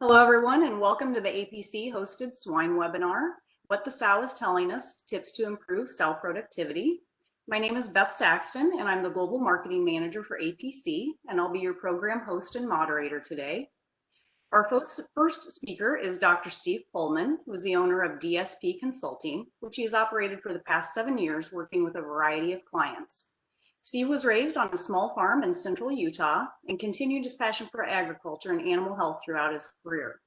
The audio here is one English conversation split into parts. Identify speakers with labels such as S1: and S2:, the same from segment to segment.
S1: Hello, everyone, and welcome to the APC-hosted swine webinar, What the Sow is Telling Us, Tips to Improve Sow Productivity. My name is Beth Saxton, and I'm the Global Marketing Manager for APC, and I'll be your program host and moderator today. Our first speaker is Dr. Steve Pollman, who is the owner of DSP Consulting, which he has operated for the past 7 years, working with a variety of clients. Steve was raised on a small farm in central Utah and continued his passion for agriculture and animal health throughout his career.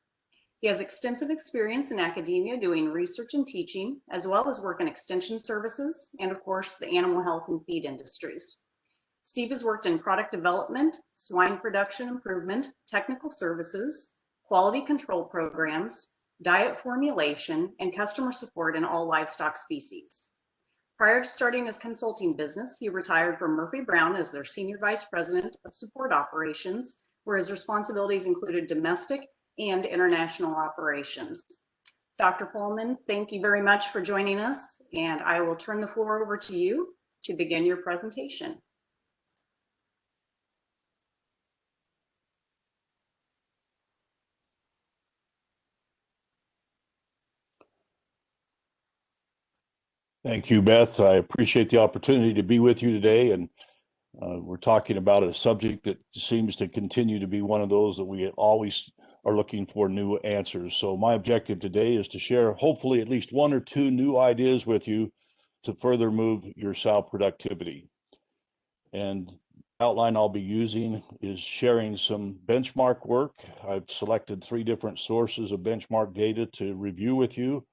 S1: He has extensive experience in academia doing research and teaching, as well as work in extension services and, of course, the animal health and feed industries. Steve has worked in product development, swine production improvement, technical services, quality control programs, diet formulation, and customer support in all livestock species. Prior to starting his consulting business, he retired from Murphy Brown as their Senior Vice President of Support Operations, where his responsibilities included domestic and international operations. Dr. Pollman, thank you very much for joining us, and I will turn the floor over to you to begin your presentation.
S2: Thank you, Beth. I appreciate the opportunity to be with you today. And we're talking about a subject that seems to continue to be one of those that we always are looking for new answers. So my objective today is to share hopefully at least one or two new ideas with you to further move your sow productivity. And the outline I'll be using is sharing some benchmark work. I've selected 3 different sources of benchmark data to review with you.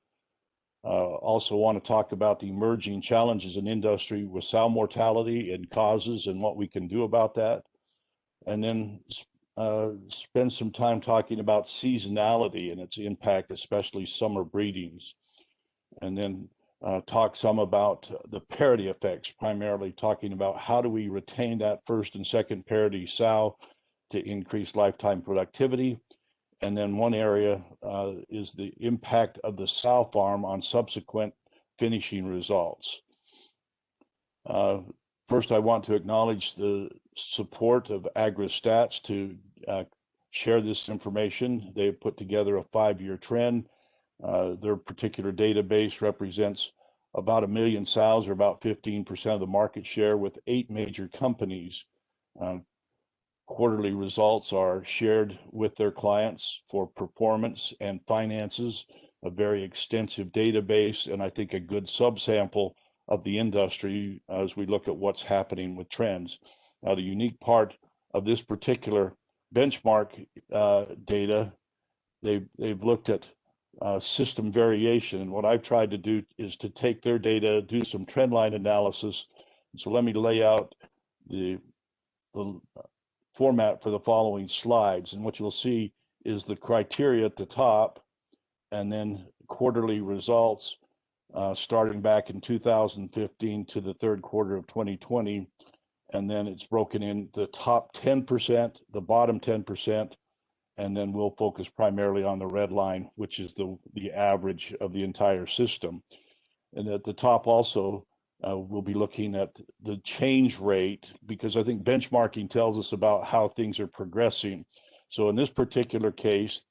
S2: Also want to talk about the emerging challenges in industry with sow mortality and causes and what we can do about that. And then spend some time talking about seasonality and its impact, especially summer breedings. And then talk some about the parity effects, primarily talking about how do we retain that first and second parity sow to increase lifetime productivity. And then one area is the impact of the sow farm on subsequent finishing results. First, I want to acknowledge the support of AgriStats to share this information. They've put together a 5-year trend. Their particular database represents about 1 million sows, or about 15% of the market share, with 8 major companies. Quarterly results are shared with their clients for performance and finances, a very extensive database, and I think a good subsample of the industry as we look at what's happening with trends. Now, the unique part of this particular benchmark data, they've looked at system variation. And what I've tried to do is to take their data, do some trend line analysis. So let me lay out the format for the following slides, and what you'll see is the criteria at the top, and then quarterly results starting back in 2015 to the 3rd quarter of 2020, and then it's broken in the top 10%, the bottom 10%, and then we'll focus primarily on the red line, which is the average of the entire system. And at the top also, we'll be looking at the change rate, because I think benchmarking tells us about how things are progressing. So in this particular case,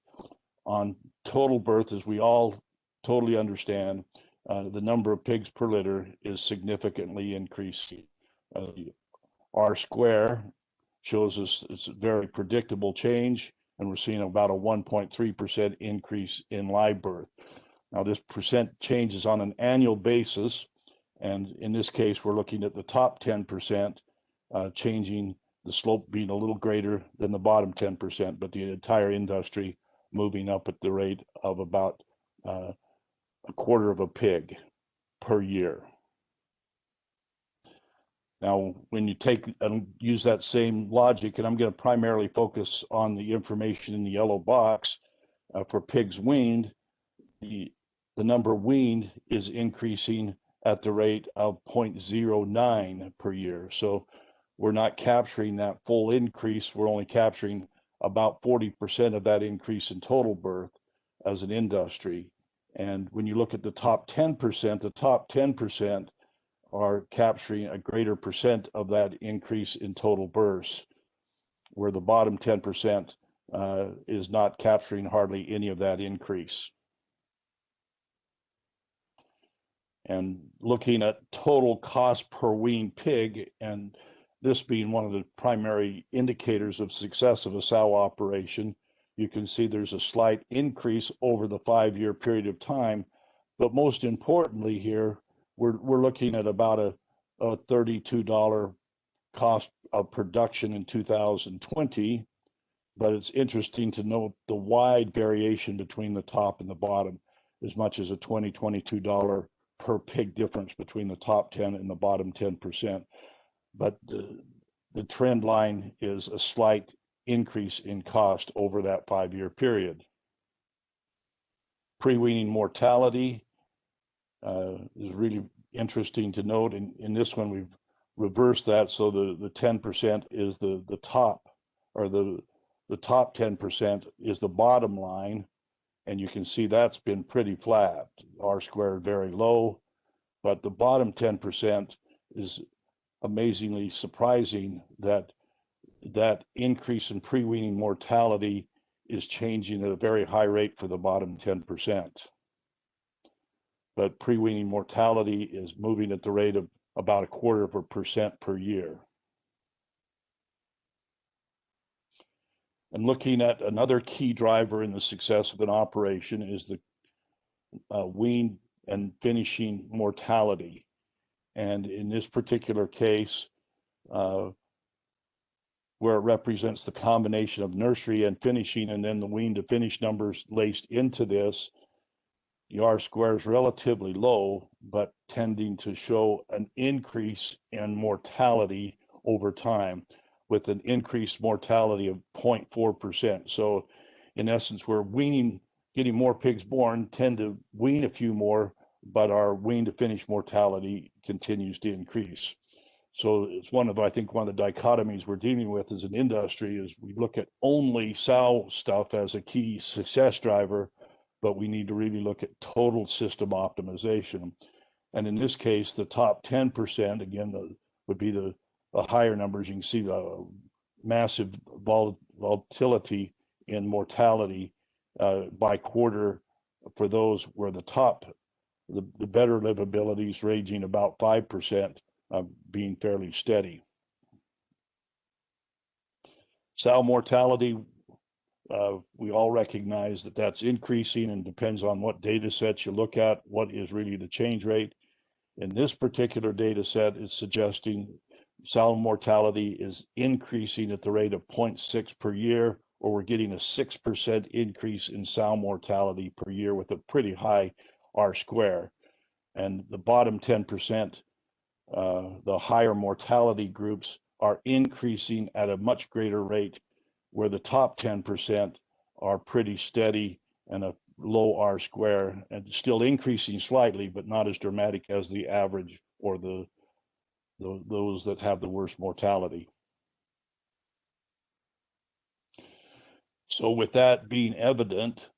S2: on total birth, as we all totally understand, the number of pigs per litter is significantly increasing. R square shows us it's a very predictable change, and we're seeing about a 1.3% increase in live birth. Now, this percent changes on an annual basis. And in this case, we're looking at the top 10%, changing, the slope being a little greater than the bottom 10%, but the entire industry moving up at the rate of about a quarter of a pig per year. Now, when you take and use that same logic, and I'm going to primarily focus on the information in the yellow box, for pigs weaned, the number weaned is increasing at the rate of 0.09 per year. So we're not capturing that full increase. We're only capturing about 40% of that increase in total birth as an industry. And when you look at the top 10% are capturing a greater percent of that increase in total births, where the bottom 10% is not capturing hardly any of that increase. And looking at total cost per weaned pig, and this being one of the primary indicators of success of a sow operation, you can see there's a slight increase over the 5-year period of time. But most importantly here, we're looking at about a $32 cost of production in 2020. But it's interesting to note the wide variation between the top and the bottom, as much as a $22 per pig difference between the top 10 and the bottom 10%. But the trend line is a slight increase in cost over that 5-year period. Pre-weaning mortality is really interesting to note. In this one, we've reversed that. So the 10% is the top, or the top 10% is the bottom line. And you can see that's been pretty flat, R-squared very low, but the bottom 10% is amazingly surprising that that increase in pre-weaning mortality is changing at a very high rate for the bottom 10%. But pre-weaning mortality is moving at the rate of about 0.25% per year. And looking at another key driver in the success of an operation is the wean and finishing mortality. And in this particular case, where it represents the combination of nursery and finishing, and then the wean to finish numbers laced into this, the R-square is relatively low, but tending to show an increase in mortality over time, with an increased mortality of 0.4%. So in essence, we're getting more pigs born, tend to wean a few more, but our wean to finish mortality continues to increase. So it's I think one of the dichotomies we're dealing with as an industry is we look at only sow stuff as a key success driver, but we need to really look at total system optimization. And in this case, the top 10%, again, would be the higher numbers. You can see the massive volatility in mortality by quarter for those where the better livabilities ranging about 5%, being fairly steady. Sow mortality, we all recognize that that's increasing, and depends on what data sets you look at, what is really the change rate. In this particular data set, it's suggesting sow mortality is increasing at the rate of 0.6 per year, or we're getting a 6% increase in sow mortality per year with a pretty high R-square. And the bottom 10%, the higher mortality groups, are increasing at a much greater rate, where the top 10% are pretty steady and a low R-square, and still increasing slightly, but not as dramatic as the average or those that have the worst mortality. So with that being evident,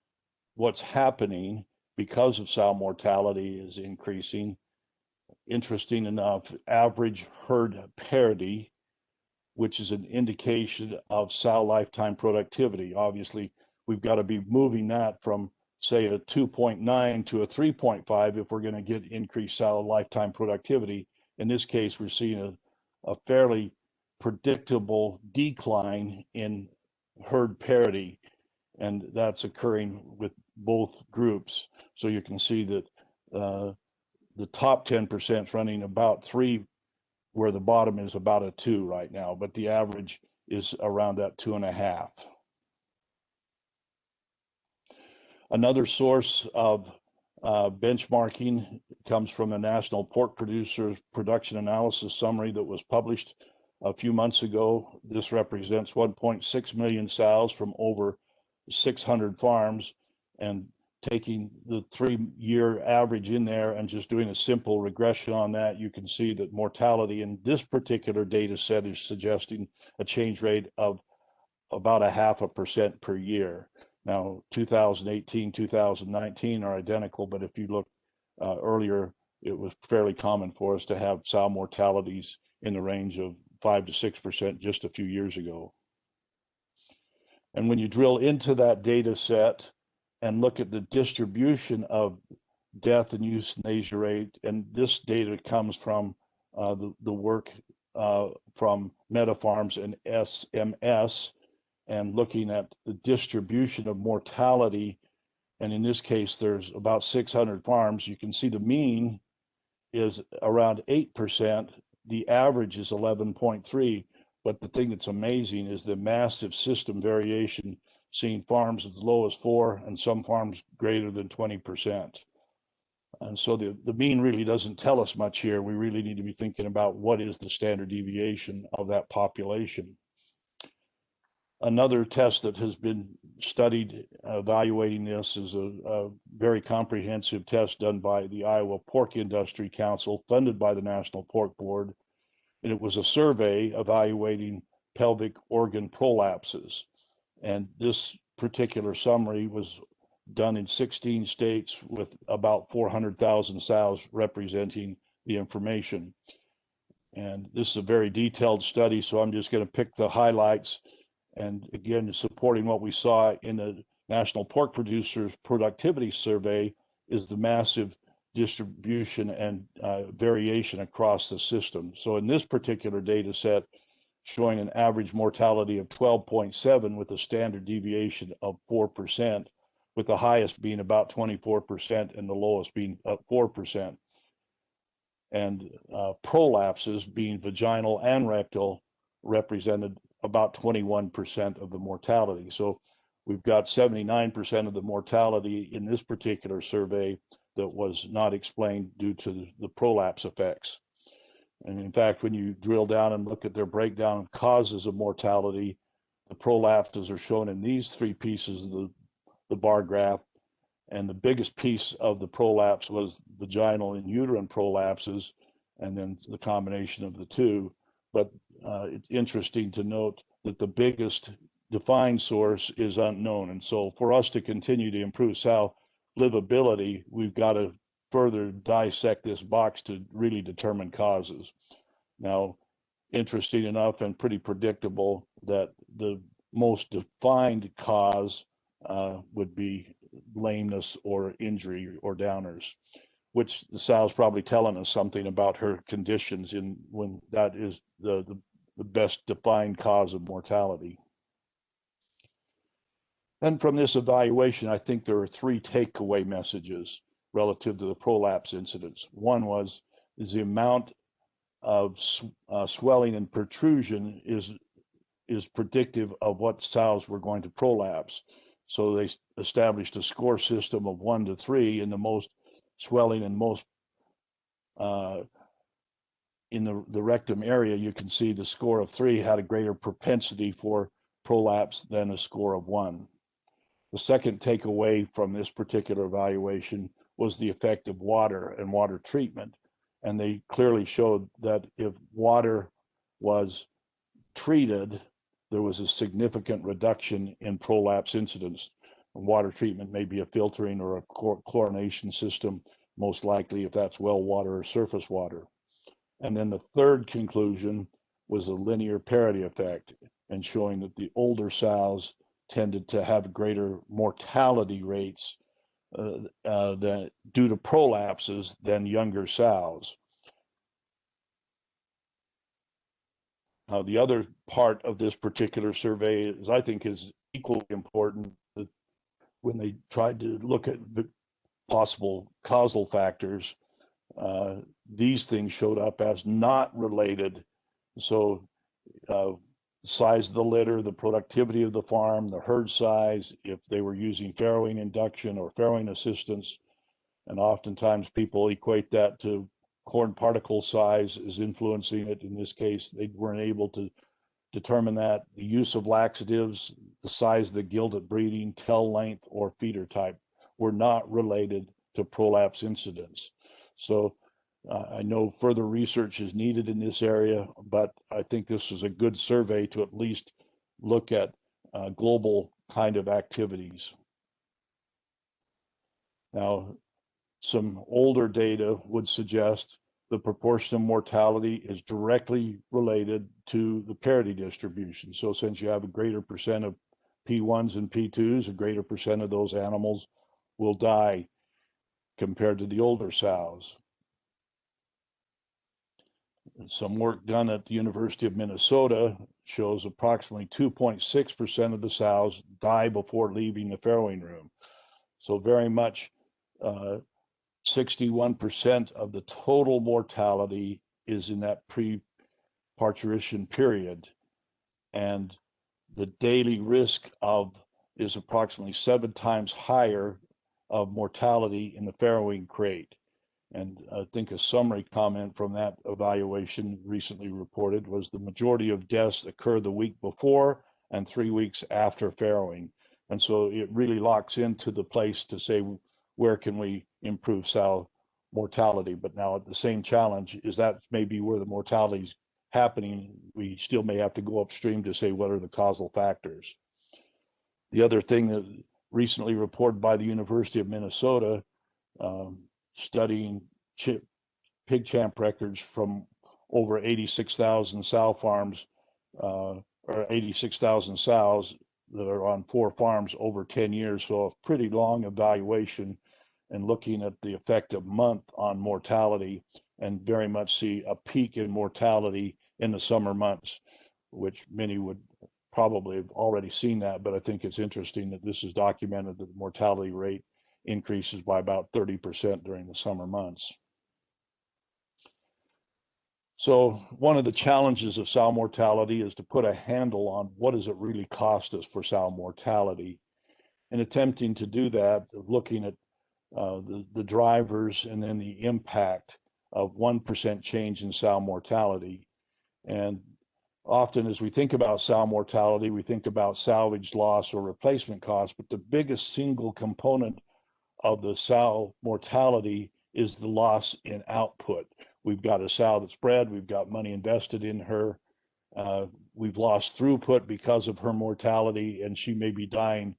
S2: what's happening because of sow mortality is increasing. Interesting enough, average herd parity, which is an indication of sow lifetime productivity. Obviously, we've got to be moving that from, say, a 2.9 to a 3.5 if we're going to get increased sow lifetime productivity. In this case, we're seeing a fairly predictable decline in herd parity, and that's occurring with both groups. So you can see that the top 10% is running about 3, where the bottom is about a 2 right now, but the average is around that 2.5. Another source of benchmarking comes from the National Pork Producers Production Analysis Summary that was published a few months ago. This represents 1.6 million sows from over 600 farms, and taking the 3-year average in there and just doing a simple regression on that, you can see that mortality in this particular data set is suggesting a change rate of about 0.5% per year. Now, 2018, 2019 are identical, but if you look earlier, it was fairly common for us to have sow mortalities in the range of 5 to 6% just a few years ago. And when you drill into that data set and look at the distribution of death and euthanasia rate, and this data comes from the work from MetaPharms and SMS, and looking at the distribution of mortality. And in this case, there's about 600 farms. You can see the mean is around 8%. The average is 11.3. But the thing that's amazing is the massive system variation, seeing farms as low as 4 and some farms greater than 20%. And so the mean really doesn't tell us much here. We really need to be thinking about what is the standard deviation of that population. Another test that has been studied evaluating this is a very comprehensive test done by the Iowa Pork Industry Council, funded by the National Pork Board. And it was a survey evaluating pelvic organ prolapses. And this particular summary was done in 16 states with about 400,000 sows representing the information. And this is a very detailed study, so I'm just going to pick the highlights. And again, supporting what we saw in the National Pork Producers Productivity Survey is the massive distribution and variation across the system. So in this particular data set, showing an average mortality of 12.7 with a standard deviation of 4%, with the highest being about 24% and the lowest being 4%. And prolapses, being vaginal and rectal, represented about 21% of the mortality. So we've got 79% of the mortality in this particular survey that was not explained due to the prolapse effects. And in fact, when you drill down and look at their breakdown of causes of mortality, the prolapses are shown in these three pieces of the bar graph. And the biggest piece of the prolapse was vaginal and uterine prolapses, and then the combination of the two. But it's interesting to note that the biggest defined source is unknown. And so for us to continue to improve sow livability, we've got to further dissect this box to really determine causes. Now, interesting enough and pretty predictable that the most defined cause would be lameness or injury or downers, which the sow's probably telling us something about her conditions in when that is the best defined cause of mortality. And from this evaluation, I think there are three takeaway messages relative to the prolapse incidence. One is the amount of swelling and protrusion is predictive of what sows were going to prolapse. So they established a score system of 1 to 3, and the most swelling and most in the rectum area, you can see the score of 3 had a greater propensity for prolapse than a score of 1. The second takeaway from this particular evaluation was the effect of water and water treatment. And they clearly showed that if water was treated, there was a significant reduction in prolapse incidence. Water treatment may be a filtering or a chlorination system, most likely if that's well water or surface water. And then the third conclusion was a linear parity effect, and showing that the older sows tended to have greater mortality rates due to prolapses than younger sows. The other part of this particular survey is, I think, is equally important, that when they tried to look at the possible causal factors, these things showed up as not related. So size of the litter, the productivity of the farm, the herd size, if they were using farrowing induction or farrowing assistance. And oftentimes people equate that to corn particle size is influencing it. In this case, they weren't able to determine that. The use of laxatives, the size of the gilt at breeding, tail length, or feeder type were not related to prolapse incidence. So I know further research is needed in this area, but I think this is a good survey to at least look at global kind of activities. Now, some older data would suggest the proportion of mortality is directly related to the parity distribution. So since you have a greater percent of P1s and P2s, a greater percent of those animals will die compared to the older sows. Some work done at the University of Minnesota shows approximately 2.6% of the sows die before leaving the farrowing room. So very much 61% of the total mortality is in that pre-parturition period. And the daily risk is approximately 7 times higher of mortality in the farrowing crate. And I think a summary comment from that evaluation recently reported was the majority of deaths occur the week before and 3 weeks after farrowing. And so it really locks into the place to say, where can we improve sow mortality? But now the same challenge is that maybe where the mortality is happening, we still may have to go upstream to say what are the causal factors. The other thing that recently reported by the University of Minnesota, studying pig champ records from over 86,000 sow farms, or 86,000 sows that are on 4 farms over 10 years. So a pretty long evaluation and looking at the effect of month on mortality, and very much see a peak in mortality in the summer months, which many would probably have already seen that, but I think it's interesting that this is documented that the mortality rate increases by about 30% during the summer months. So one of the challenges of sow mortality is to put a handle on what does it really cost us for sow mortality. And attempting to do that, looking at the drivers and then the impact of 1% change in sow mortality. And often as we think about sow mortality, we think about salvage loss or replacement costs, but the biggest single component of the sow mortality is the loss in output. We've got a sow that's bred, we've got money invested in her, we've lost throughput because of her mortality, and she may be dying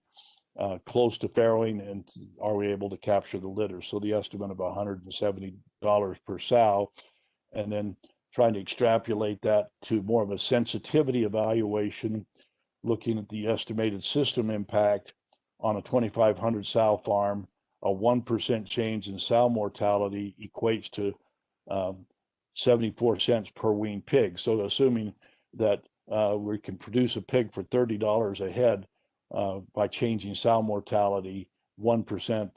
S2: close to farrowing, and are we able to capture the litter? So the estimate of $170 per sow, and then trying to extrapolate that to more of a sensitivity evaluation, looking at the estimated system impact on a 2,500 sow farm. A 1% change in sow mortality equates to 74 cents per weaned pig. So assuming that we can produce a pig for $30 a head by changing sow mortality 1%,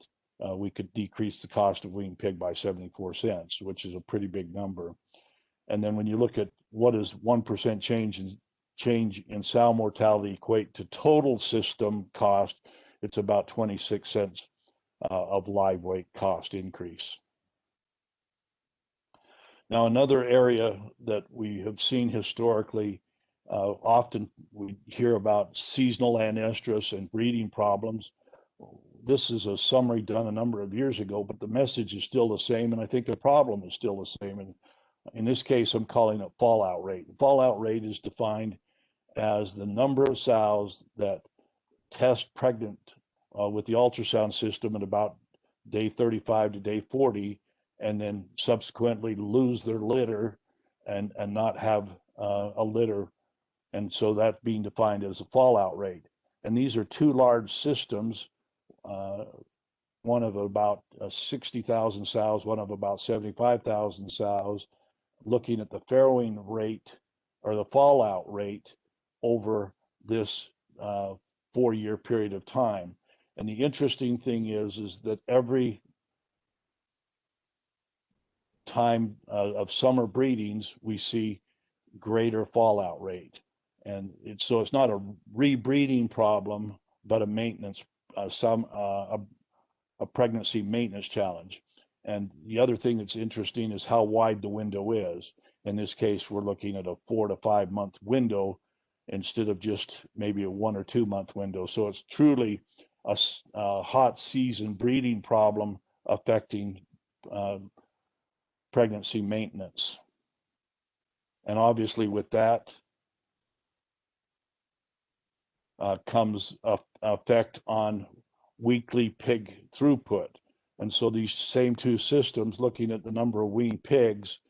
S2: we could decrease the cost of weaned pig by 74 cents, which is a pretty big number. And then when you look at what is 1% change in sow mortality equate to total system cost, it's about 26 cents of live weight cost increase. Now, another area that we have seen historically, often we hear about seasonal anestrus and breeding problems. This is a summary done a number of years ago, but the message is still the same, and I think the problem is still the same. And in this case, I'm calling it fallout rate. Fallout rate is defined as the number of sows that test pregnant with the ultrasound system at about day 35 to day 40, and then subsequently lose their litter and not have a litter. And so that's being defined as a fallout rate. And these are 2 large systems, one of about 60,000 sows, one of about 75,000 sows, looking at the farrowing rate or the fallout rate over this 4-year period of time. And the interesting thing is that every time of summer breedings, we see greater fallout rate. And so it's not a rebreeding problem, but a maintenance, a pregnancy maintenance challenge. And the other thing that's interesting is how wide the window is. In this case, we're looking at a 4 to 5 month window instead of just maybe a 1 or 2 month window. So it's truly a hot season breeding problem affecting pregnancy maintenance. And obviously with that comes a effect on weekly pig throughput. And so these same 2 systems, looking at the number of weaned pigs,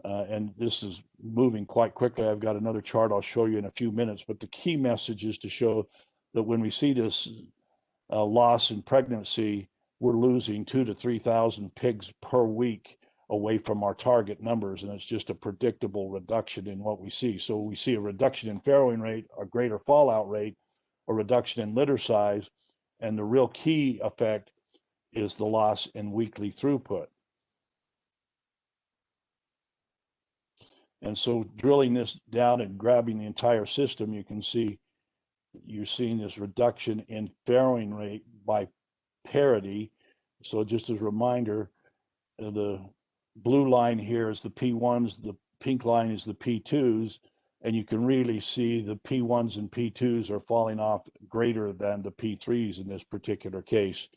S2: and this is moving quite quickly. I've got another chart I'll show you in a few minutes, but the key message is to show that when we see this loss in pregnancy, we're losing 2,000 to 3,000 pigs per week away from our target numbers, and it's just a predictable reduction in what we see. So we see a reduction in farrowing rate, a greater fallout rate, a reduction in litter size, and the real key effect is the loss in weekly throughput. And so drilling this down and grabbing the entire system, you can see you're seeing this reduction in farrowing rate by parity. So just as a reminder, the blue line here is the P1s, the pink line is the P2s, and you can really see the P1s and P2s are falling off greater than the P3s in this particular case.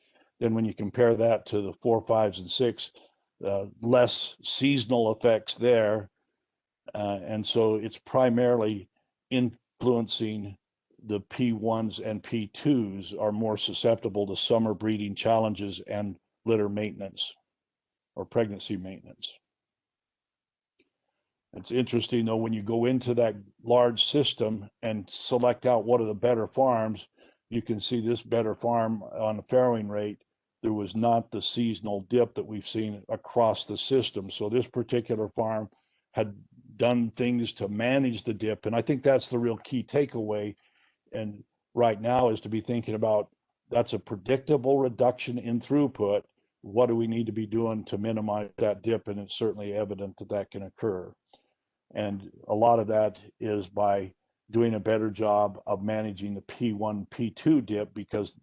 S2: Then when you compare that to the 4, 5s, and 6, less seasonal effects there. And so it's primarily influencing the P1s and P2s are more susceptible to summer breeding challenges and litter maintenance or pregnancy maintenance. It's interesting though, when you go into that large system and select out what are the better farms, you can see this better farm on the farrowing rate. There was not the seasonal dip that we've seen across the system. So this particular farm had done things to manage the dip. And I think that's the real key takeaway. And right now is to be thinking about, that's a predictable reduction in throughput. What do we need to be doing to minimize that dip? And it's certainly evident that that can occur. And a lot of that is by doing a better job of managing the P1, P2 dip, because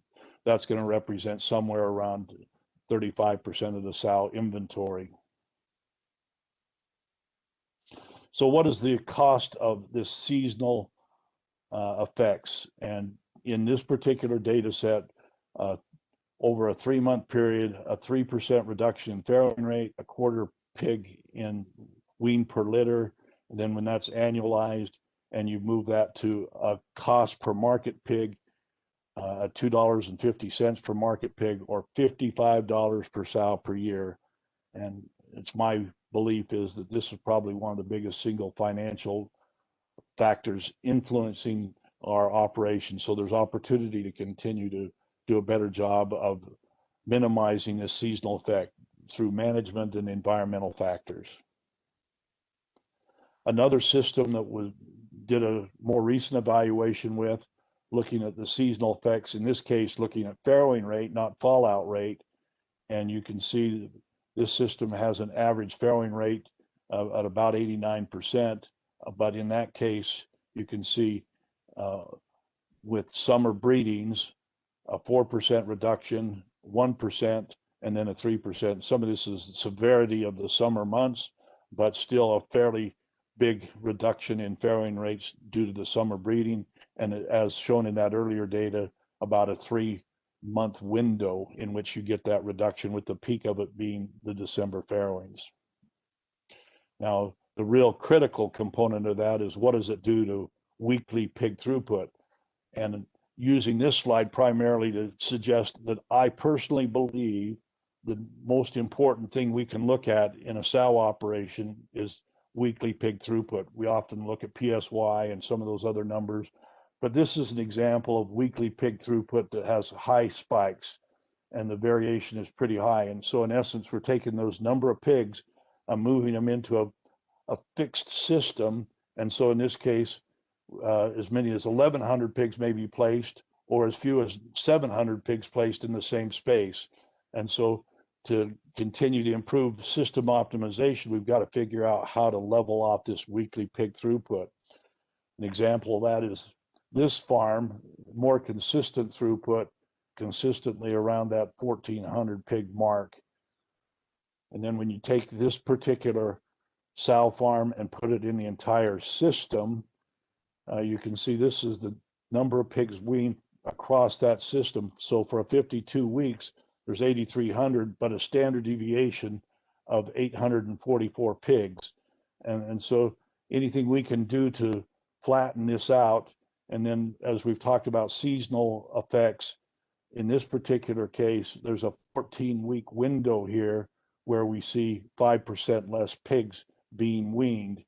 S2: that's going to represent somewhere around 35% of the sow inventory. So what is the cost of this seasonal effects? And in this particular data set, over a 3-month period, a 3% reduction in farrowing rate, a quarter pig in wean per litter. And then when that's annualized and you move that to a cost per market pig, at $2.50 per market pig, or $55 per sow per year. And it's my belief is that this is probably one of the biggest single financial factors influencing our operations. So there's opportunity to continue to do a better job of minimizing this seasonal effect through management and environmental factors. Another system that did a more recent evaluation with, looking at the seasonal effects, in this case looking at farrowing rate, not fallout rate, and you can see this system has an average farrowing rate at about 89%, but in that case you can see with summer breedings a 4% reduction, 1%, and then a 3%. Some of this is the severity of the summer months, but still a fairly big reduction in farrowing rates due to the summer breeding. And as shown in that earlier data, about a 3-month window in which you get that reduction, with the peak of it being the December farrowings. Now, the real critical component of that is, what does it do to weekly pig throughput? And using this slide primarily to suggest that I personally believe the most important thing we can look at in a sow operation is weekly pig throughput. We often look at PSY and some of those other numbers, but this is an example of weekly pig throughput that has high spikes, and the variation is pretty high. And so in essence, we're taking those number of pigs and moving them into a fixed system. And so in this case, as many as 1,100 pigs may be placed, or as few as 700 pigs placed in the same space. And so to continue to improve system optimization, we've got to figure out how to level off this weekly pig throughput. An example of that is this farm, more consistent throughput, consistently around that 1,400 pig mark. And then when you take this particular sow farm and put it in the entire system, you can see this is the number of pigs weaned across that system. So for 52 weeks, there's 8,300, but a standard deviation of 844 pigs. And so anything we can do to flatten this out, and then as we've talked about seasonal effects, in this particular case, there's a 14-week window here where we see 5% less pigs being weaned.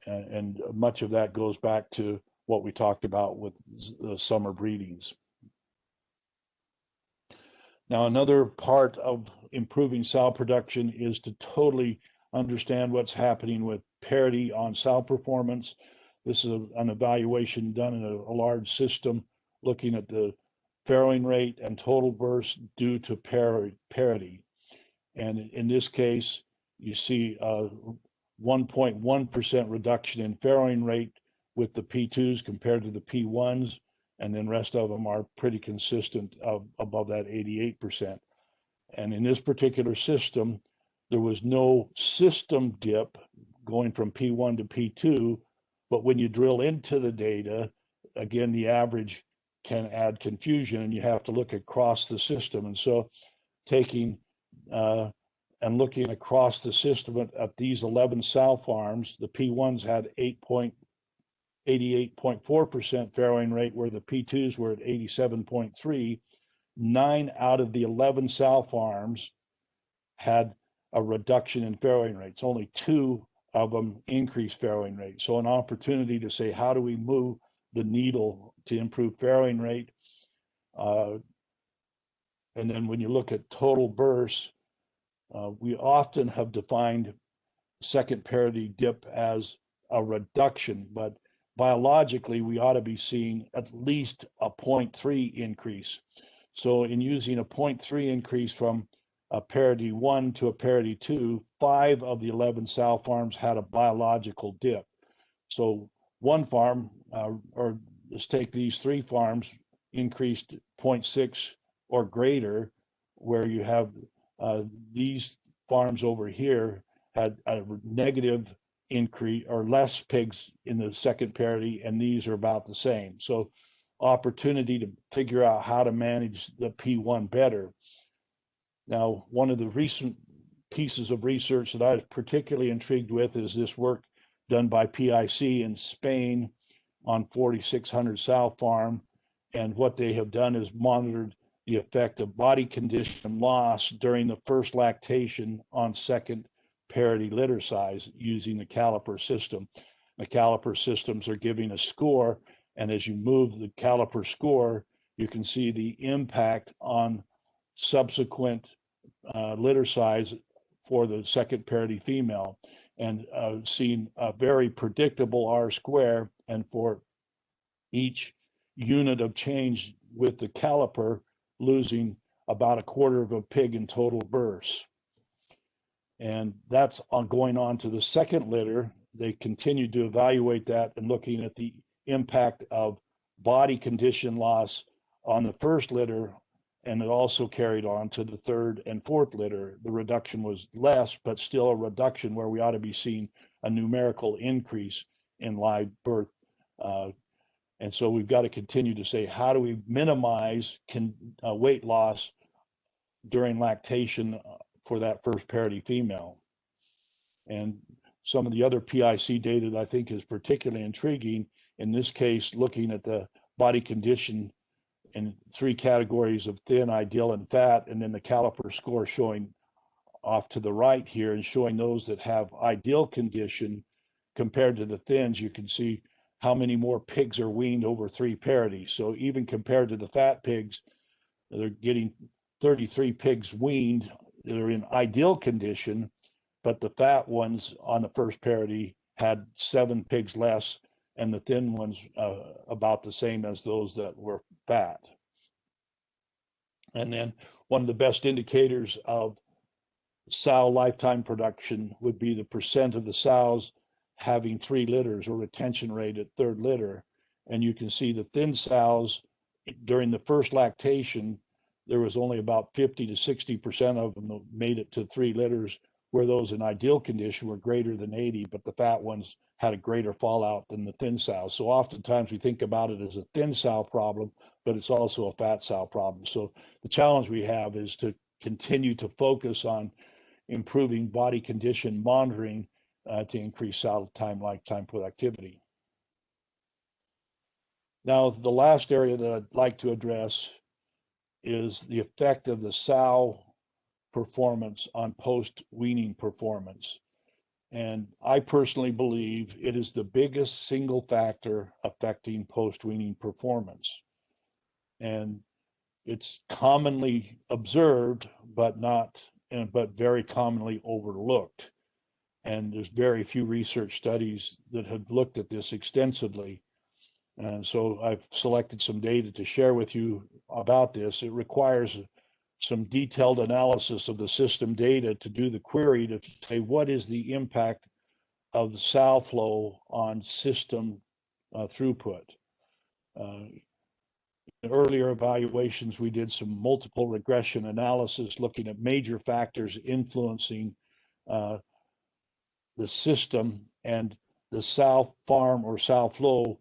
S2: And much of that goes back to what we talked about with the summer breedings. Now, another part of improving sow production is to totally understand what's happening with parity on sow performance. This is an evaluation done in a large system looking at the farrowing rate and total burst due to parity. And in this case, you see a 1.1% reduction in farrowing rate with the P2s compared to the P1s, and then rest of them are pretty consistent above that 88%. And in this particular system, there was no system dip going from P1 to P2, but when you drill into the data, again, the average can add confusion and you have to look across the system. And so taking and looking across the system at these 11 sow farms, the P1s had 88.4% farrowing rate, where the P2s were at 87.3. 9 out of the 11 sow farms had a reduction in farrowing rates. Only 2 of them increased farrowing rate. So an opportunity to say, how do we move the needle to improve farrowing rate? And then when you look at total bursts, we often have defined second parity dip as a reduction, but biologically we ought to be seeing at least a 0.3 increase. So in using a 0.3 increase from a parity 1 to a parity 2, 5 of the 11 sow farms had a biological dip. So one farm, or let's take these 3 farms, increased 0.6 or greater, where you have these farms over here had a negative increase or less pigs in the second parity, and these are about the same. So opportunity to figure out how to manage the P1 better. Now, one of the recent pieces of research that I was particularly intrigued with is this work done by PIC in Spain on 4,600 sow farm. And what they have done is monitored the effect of body condition loss during the first lactation on second parity litter size using the caliper system. The caliper systems are giving a score, and as you move the caliper score, you can see the impact on subsequent litter size for the second parity female, and seen a very predictable R square, and for each unit of change with the caliper, losing about 1/4 of a pig in total bursts. And that's going on to the second litter. They continued to evaluate that and looking at the impact of body condition loss on the first litter, and it also carried on to the third and fourth litter. The reduction was less, but still a reduction where we ought to be seeing a numerical increase in live birth. And so we've got to continue to say, how do we minimize weight loss during lactation for that first parity female? And some of the other PIC data that I think is particularly intriguing, in this case, looking at the body condition in 3 categories of thin, ideal, and fat, and then the caliper score showing off to the right here and showing those that have ideal condition compared to the thins. You can see how many more pigs are weaned over 3 parities. So even compared to the fat pigs, they're getting 33 pigs weaned. They're in ideal condition, but the fat ones on the first parity had 7 pigs less, and the thin ones about the same as those that were fat. And then one of the best indicators of sow lifetime production would be the percent of the sows having 3 litters, or retention rate at third litter. And you can see the thin sows during the first lactation, there was only about 50 to 60% of them that made it to 3 litters, where those in ideal condition were greater than 80, but the fat ones had a greater fallout than the thin sows. So oftentimes we think about it as a thin sow problem, but it's also a fat sow problem. So the challenge we have is to continue to focus on improving body condition monitoring to increase sow lifetime productivity. Now, the last area that I'd like to address is the effect of the sow performance on post-weaning performance. And I personally believe it is the biggest single factor affecting post-weaning performance. And it's commonly observed, but very commonly overlooked. And there's very few research studies that have looked at this extensively. And so I've selected some data to share with you about this. It requires some detailed analysis of the system data to do the query to say what is the impact of the sow flow on system throughput. In earlier evaluations, we did some multiple regression analysis looking at major factors influencing the system, and the sow farm or sow flow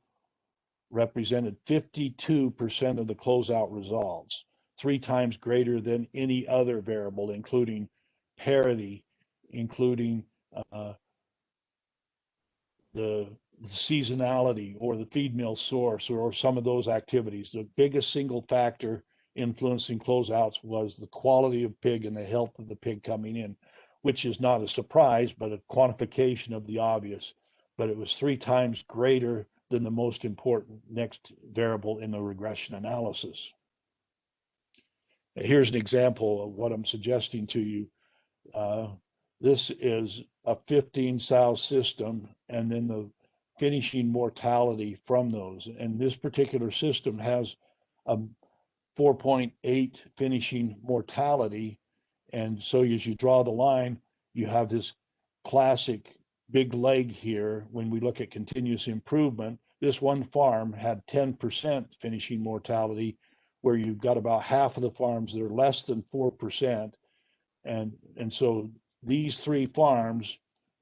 S2: represented 52% of the closeout results, 3 times greater than any other variable, including parity, including the seasonality or the feed mill source or some of those activities. The biggest single factor influencing closeouts was the quality of pig and the health of the pig coming in, which is not a surprise, but a quantification of the obvious. But it was 3 times greater than the most important next variable in the regression analysis. Here's an example of what I'm suggesting to you. This is a 15 sow system, and then the finishing mortality from those. And this particular system has a 4.8 finishing mortality. And so as you draw the line, you have this classic big leg here. When we look at continuous improvement, this one farm had 10% finishing mortality, where you've got about half of the farms that are less than 4%. And so these 3 farms,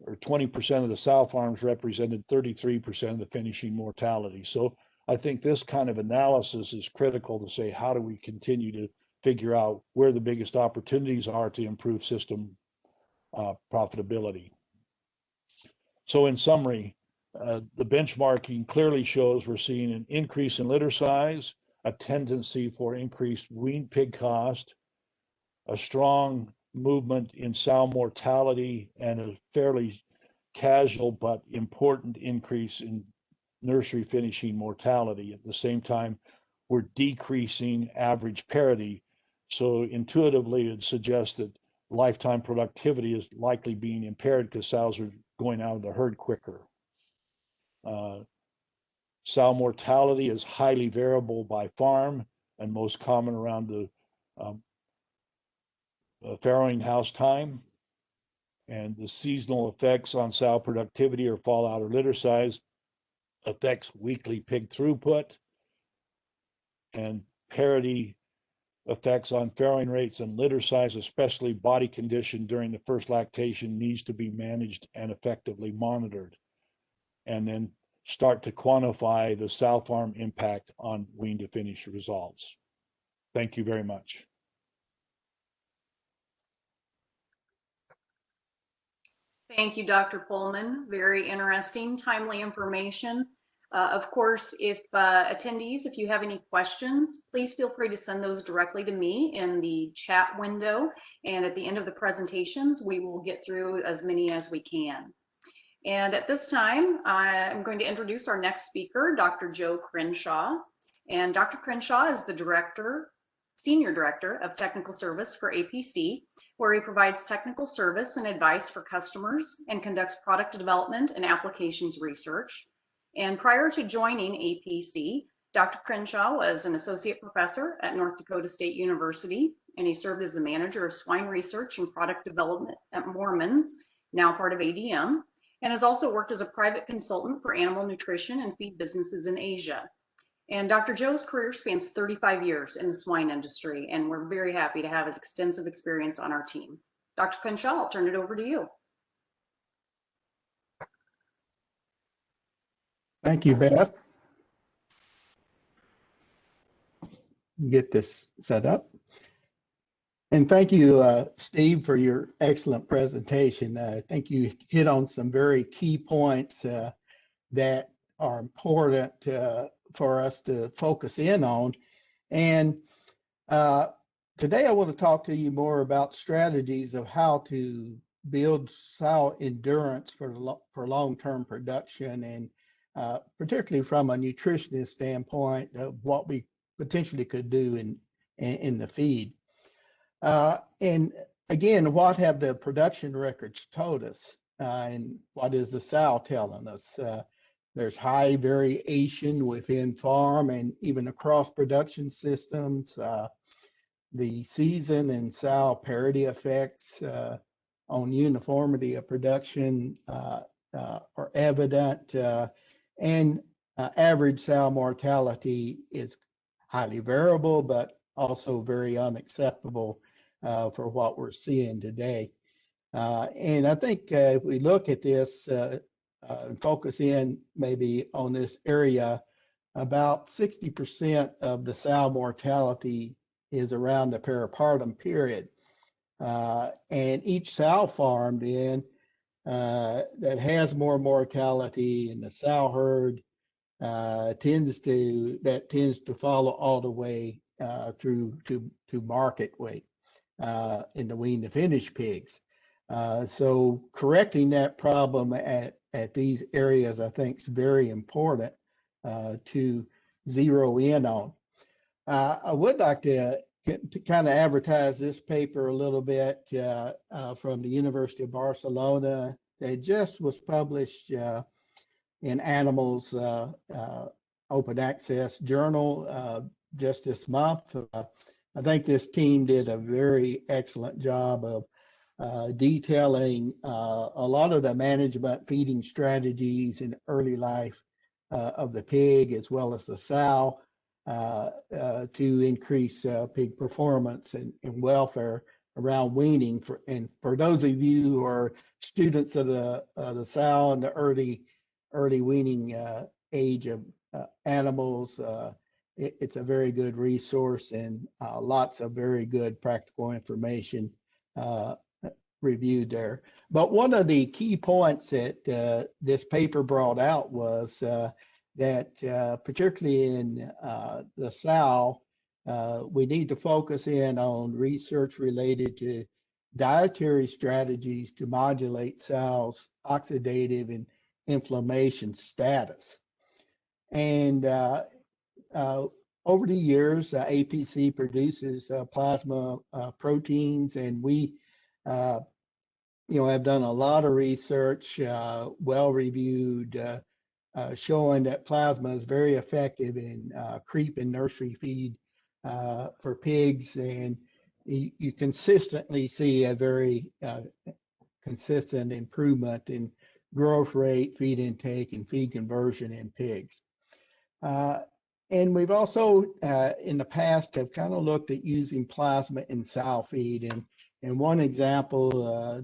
S2: or 20% of the sow farms, represented 33% of the finishing mortality. So I think this kind of analysis is critical to say, how do we continue to figure out where the biggest opportunities are to improve system profitability? So in summary, the benchmarking clearly shows we're seeing an increase in litter size, a tendency for increased weaned pig cost, a strong movement in sow mortality, and a fairly casual but important increase in nursery finishing mortality. At the same time, we're decreasing average parity. So intuitively, it suggests that lifetime productivity is likely being impaired because sows are going out of the herd quicker. Sow mortality is highly variable by farm and most common around the farrowing house time. And the seasonal effects on sow productivity or fallout or litter size affects weekly pig throughput, and parity effects on farrowing rates and litter size, especially body condition during the first lactation, needs to be managed and effectively monitored. And then start to quantify the sow farm impact on wean to finish results. Thank you very much.
S1: Thank you, Dr. Pollman. Very interesting, timely information. Of course, if attendees, if you have any questions, please feel free to send those directly to me in the chat window. And at the end of the presentations, we will get through as many as we can. And at this time, I'm going to introduce our next speaker, Dr. Joe Crenshaw. And Dr. Crenshaw is the Senior Director of Technical Service for APC, where he provides technical service and advice for customers and conducts product development and applications research. And prior to joining APC, Dr. Crenshaw was an associate professor at North Dakota State University, and he served as the manager of swine research and product development at Mormons, now part of ADM, and has also worked as a private consultant for animal nutrition and feed businesses in Asia. And Dr. Joe's career spans 35 years in the swine industry, and we're very happy to have his extensive experience on our team. Dr. Crenshaw, I'll turn it over to you.
S3: Thank you, Beth. Get this set up. And thank you, Steve, for your excellent presentation. I think you hit on some very key points that are important for us to focus in on. And today I want to talk to you more about strategies of how to build sow endurance for long-term production, and particularly from a nutritionist standpoint of what we potentially could do in the feed. And again, what have the production records told us? And what is the sow telling us? There's high variation within farm and even across production systems. The season and sow parity effects on uniformity of production are evident, and average sow mortality is highly variable, but also very unacceptable for what we're seeing today. And I think if we look at this and focus in maybe on this area, about 60% of the sow mortality is around the peripartum period. And each sow farm then that has more mortality in the sow herd tends to follow all the way through to market weight in the wean to finish pigs. So correcting that problem at these areas, I think, is very important to zero in on. I would like to kind of advertise this paper a little bit from the University of Barcelona. It just was published in Animals Open Access Journal just this month. I think this team did a very excellent job of detailing a lot of the management feeding strategies in early life of the pig as well as the sow to increase pig performance and welfare around weaning. For those of you who are students of the sow and the early weaning age of animals, it's a very good resource and lots of very good practical information reviewed there. But one of the key points that this paper brought out was that particularly in the sow, we need to focus in on research related to dietary strategies to modulate sow's oxidative and inflammation status. And over the years, APC produces plasma proteins, and we have done a lot of research, well-reviewed, showing that plasma is very effective in creep and nursery feed for pigs, and you consistently see a very consistent improvement in growth rate, feed intake, and feed conversion in pigs. And we've also in the past have kind of looked at using plasma in sow feed, and one example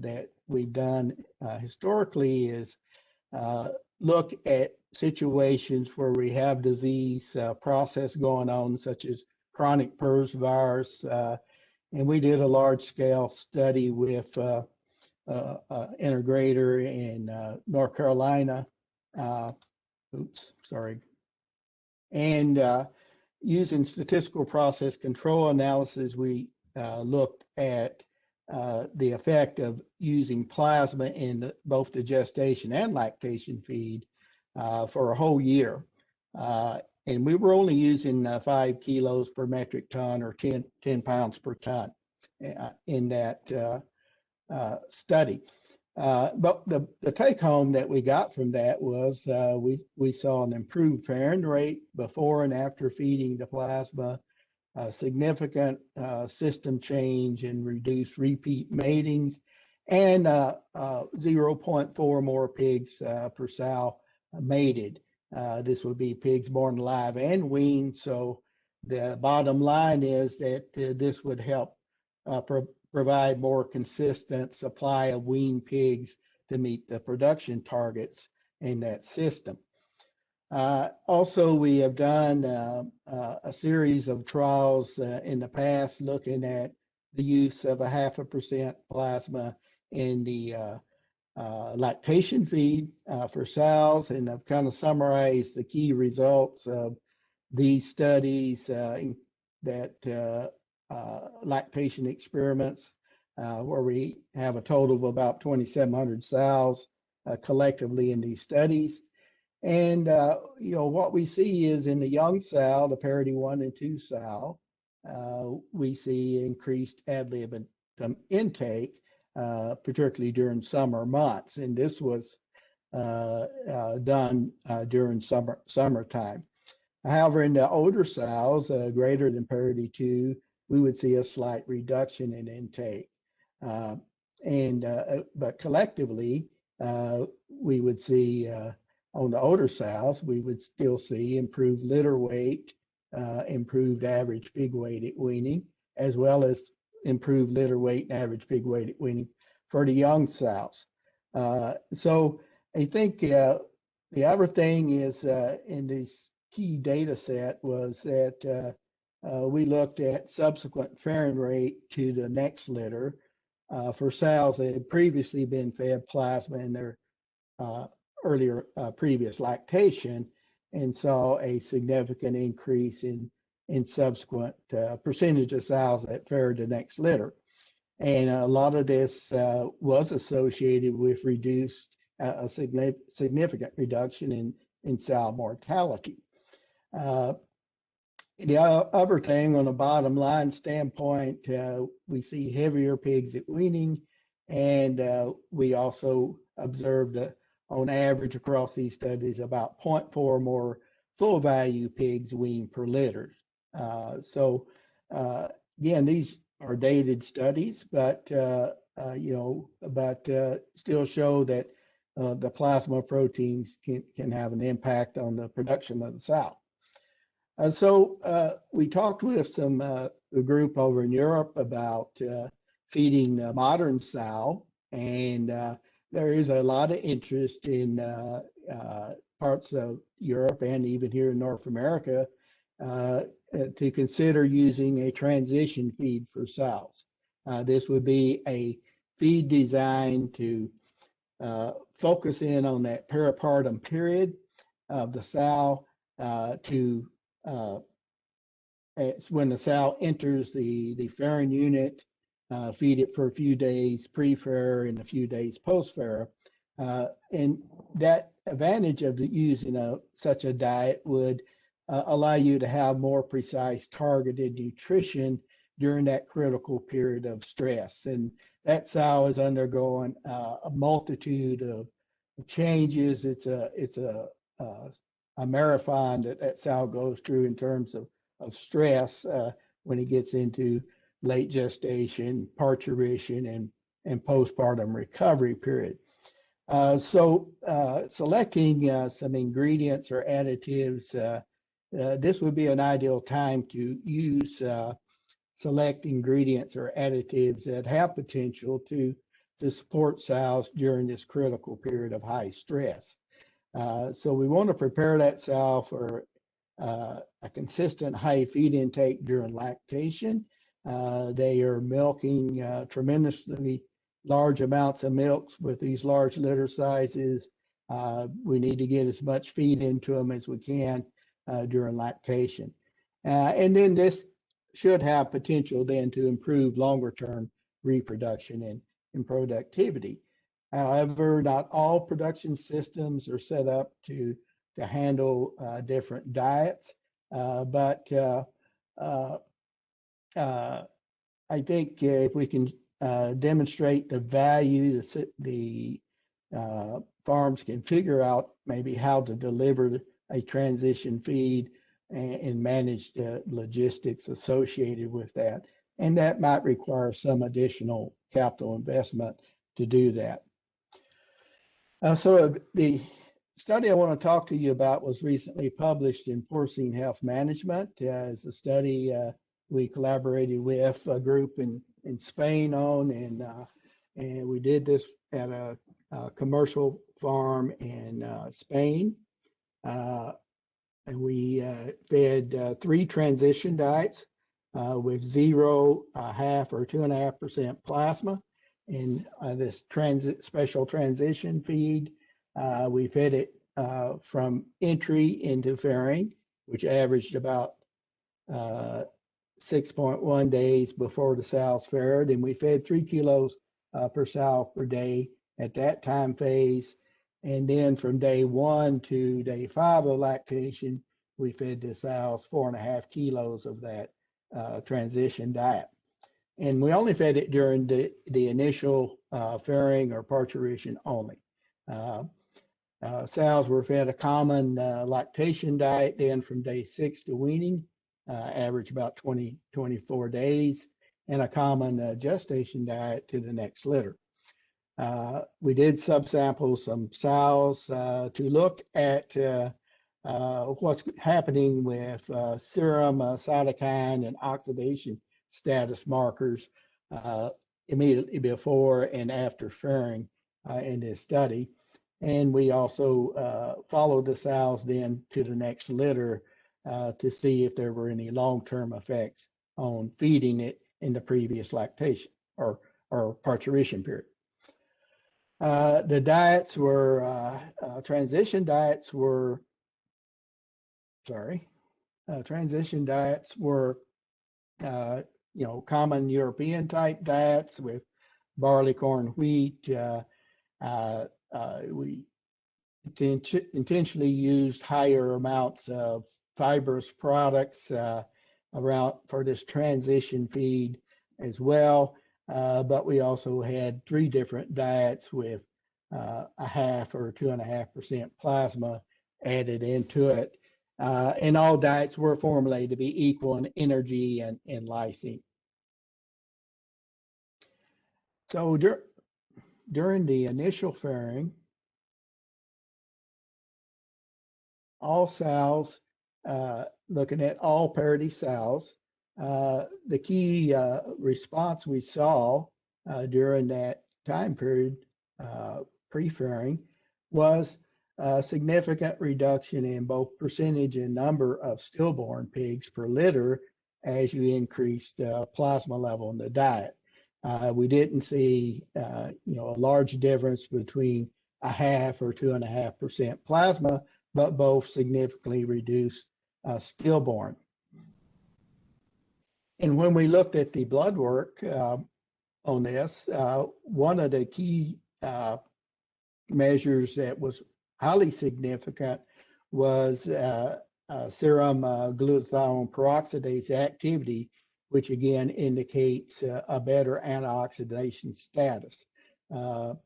S3: that we've done historically is look at situations where we have disease process going on, such as chronic PRRS virus. And we did a large-scale study with integrator in North Carolina. And using statistical process control analysis, we looked at the effect of using plasma in both the gestation and lactation feed for a whole year. And we were only using 5 kilos per metric ton or 10 pounds per ton in that study. But the take home that we got from that was we saw an improved farrowing rate before and after feeding the plasma, significant system change and reduced repeat matings, and 0.4 more pigs per sow mated. This would be pigs born alive and weaned. So the bottom line is that this would help provide more consistent supply of weaned pigs to meet the production targets in that system. Also, we have done a series of trials in the past looking at the use of 0.5% plasma in the lactation feed for sows, and I've kind of summarized the key results of these studies that lactation experiments. where we have a total of about 2,700 sows collectively in these studies. And what we see is in the young sow, the parity 1 and 2 sow, we see increased ad libitum intake, particularly during summer months. And this was done during summertime. However, in the older sows, greater than parity 2, we would see a slight reduction in intake. But collectively, we would see on the older sows, we would still see improved litter weight, improved average pig weight at weaning, as well as improved litter weight and average pig weight at weaning for the young sows. So I think the other thing is in this key data set was that we looked at subsequent farrowing rate to the next litter for sows that had previously been fed plasma in their earlier previous lactation, and saw a significant increase in subsequent percentage of sows that farrowed the next litter. And a lot of this was associated with a significant reduction in sow mortality. The other thing on a bottom line standpoint, we see heavier pigs at weaning, and we also observed on average across these studies about 0.4 more full value pigs weaned per litter. So again, these are dated studies, but still show that the plasma proteins can have an impact on the production of the sow. So we talked with a group over in Europe about feeding the modern sow, and there is a lot of interest in parts of Europe and even here in North America to consider using a transition feed for sows. This would be a feed designed to focus in on that peripartum period of the sow it's when the sow enters the farrowing unit, feed it for a few days pre-farrow and a few days post-farrow. And that advantage of using such a diet would allow you to have more precise targeted nutrition during that critical period of stress. And that sow is undergoing a multitude of changes. It's a marathon that sow goes through in terms of stress when it gets into late gestation, parturition, and postpartum recovery period. So selecting some ingredients or additives, this would be an ideal time to use select ingredients or additives that have potential to support sows during this critical period of high stress. So we want to prepare that sow for a consistent high feed intake during lactation. They are milking tremendously large amounts of milks with these large litter sizes. We need to get as much feed into them as we can during lactation. And then this should have potential then to improve longer term reproduction and productivity. However, not all production systems are set up to handle different diets, but I think if we can demonstrate the value, the farms can figure out maybe how to deliver a transition feed and manage the logistics associated with that. And that might require some additional capital investment to do that. So the study I want to talk to you about was recently published in Porcine Health Management. It's a study we collaborated with a group in Spain on, and we did this at a commercial farm in Spain. And we fed 3 transition diets with 0, half, or 2.5% plasma. In this special transition feed, we fed it from entry into farrowing, which averaged about 6.1 days before the sows faired, and we fed 3 kilos per sow per day at that time phase. And then from day 1 to day 5 of lactation, we fed the sows 4.5 kilos of that transition diet. And we only fed it during the initial fairing or parturition only. Sows were fed a common lactation diet then from day 6 to weaning, average about 24 days, and a common gestation diet to the next litter. We did subsample some sows to look at what's happening with serum, cytokine, and oxidation status markers immediately before and after fairing in this study. And we also followed the sows then to the next litter to see if there were any long-term effects on feeding it in the previous lactation or parturition period. The diets were, transition diets were common European type diets with barley, corn, wheat. We intentionally used higher amounts of fibrous products around for this transition feed as well. But we also had 3 different diets with a 0.5 or 2.5% plasma added into it. And all diets were formulated to be equal in energy and lysine. So during the initial fairing, all sows, looking at all parity sows, the key response we saw during that time period pre-fairing was a significant reduction in both percentage and number of stillborn pigs per litter as you increased plasma level in the diet. We didn't see a large difference between a 0.5 or 2.5% plasma, but both significantly reduced stillborn. And when we looked at the blood work on this, one of the key measures that was highly significant was serum glutathione peroxidase activity, which again indicates a better antioxidation status. The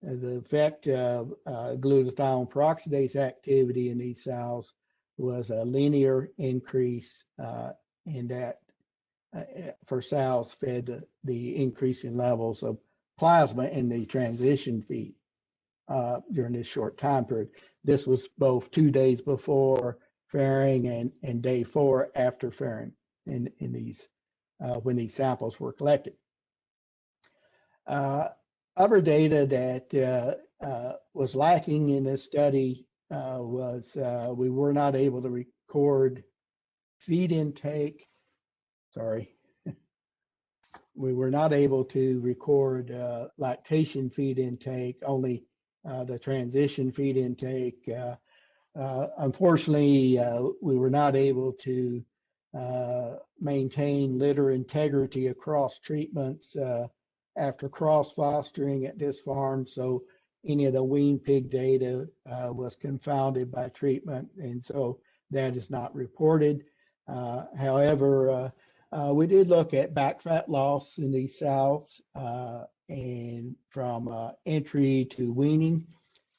S3: effect of glutathione peroxidase activity in these sows was a linear increase in that for sows fed the increasing levels of plasma in the transition feed during this short time period. This was both 2 days before fairing and day 4 after fairing in these when these samples were collected. Other data that was lacking in this study was we were not able to record feed intake. Sorry. We were not able to record lactation feed intake, only the transition feed intake. Unfortunately, we were not able to maintain litter integrity across treatments after cross fostering at this farm. So any of the wean pig data was confounded by treatment, and so that is not reported. However, we did look at back fat loss in these sows and from entry to weaning,